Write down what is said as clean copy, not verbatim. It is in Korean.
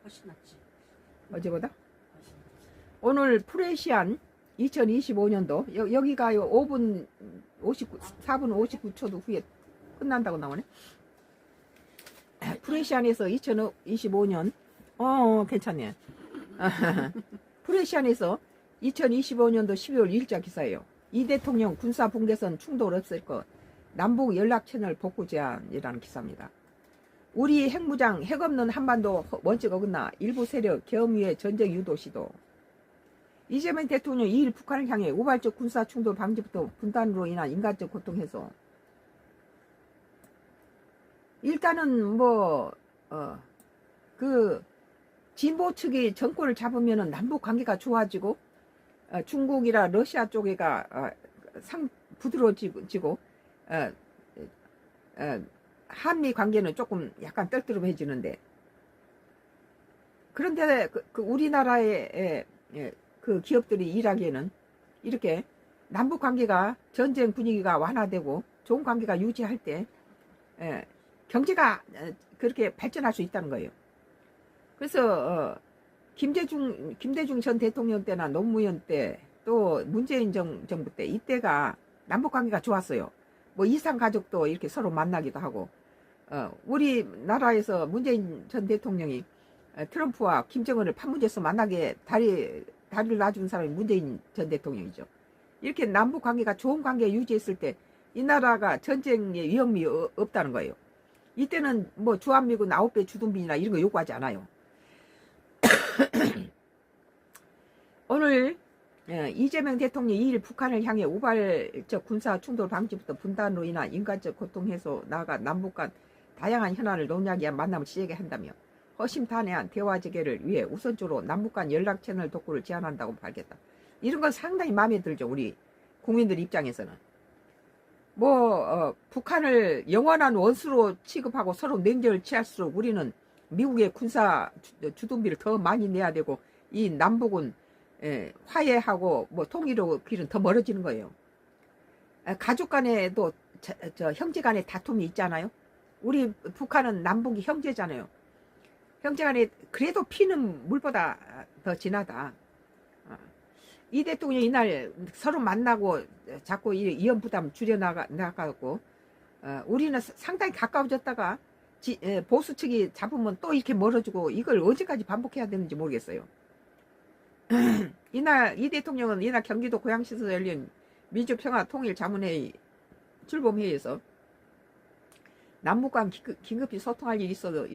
훨씬 낫지. 어제보다? 훨씬 낫지. 오늘 프레시안 2025년도 여기가 5분 59, 4분 59초도 후에 끝난다고 나오네. 프레시안에서 2025년 괜찮네. 프레시안에서 2025년도 12월 1일자 기사예요. 이 대통령 군사 분계선 충돌 없을 것, 남북 연락 채널 복구 제안이라는 기사입니다. 우리 핵무장, 핵 없는 한반도 원칙 어긋나 일부 세력 겸위의 전쟁 유도 시도. 이재명 대통령 2일 북한을 향해 우발적 군사 충돌 방지부터 분단으로 인한 인간적 고통 해소. 일단은 진보 측이 정권을 잡으면은 남북 관계가 좋아지고 중국이나 러시아 쪽에가 부드러워지고 한미 관계는 조금 약간 떨떠름해지는데, 그런데 우리나라의 그 기업들이 일하기에는 이렇게 남북 관계가 전쟁 분위기가 완화되고 좋은 관계가 유지할 때 경제가 그렇게 발전할 수 있다는 거예요. 그래서 김대중 전 대통령 때나 노무현 때 또 문재인 정부 때 이때가 남북 관계가 좋았어요. 뭐 이산 가족도 이렇게 서로 만나기도 하고, 우리나라에서 문재인 전 대통령이 트럼프와 김정은을 판문점에서 만나게 다리를 놔준 사람이 문재인 전 대통령이죠. 이렇게 남북 관계가 좋은 관계 유지했을 때 이 나라가 전쟁의 위험이 없다는 거예요. 이때는 뭐 주한미군 9배 주둔비나 이런 거 요구하지 않아요. 오늘 이재명 대통령이 2일 북한을 향해 우발적 군사 충돌 방지부터 분단으로 인한 인간적 고통 해소, 나아가 남북 간 다양한 현안을 논의하기 위한 만남을 시작해 한다며 허심탄회한 대화 재개를 위해 우선적으로 남북 간 연락 채널 독구를 제안한다고 밝혔다. 이런 건 상당히 마음에 들죠. 우리 국민들 입장에서는. 북한을 영원한 원수로 취급하고 서로 냉전을 취할수록 우리는 미국의 군사 주둔비를 더 많이 내야 되고, 이 남북은 화해하고 통일의 길은 더 멀어지는 거예요. 가족 간에도 형제 간에 다툼이 있잖아요. 우리 북한은 남북이 형제잖아요. 형제 간에 그래도 피는 물보다 더 진하다. 이 대통령이 이날 서로 만나고 자꾸 위험 부담 줄여나가고, 우리는 상당히 가까워졌다가 보수 측이 잡으면 또 이렇게 멀어지고, 이걸 언제까지 반복해야 되는지 모르겠어요. 이 대통령은 이날 경기도 고양시에서 열린 민주평화통일자문회의 출범회의에서 남북 간 긴급히 소통할 일이 있어도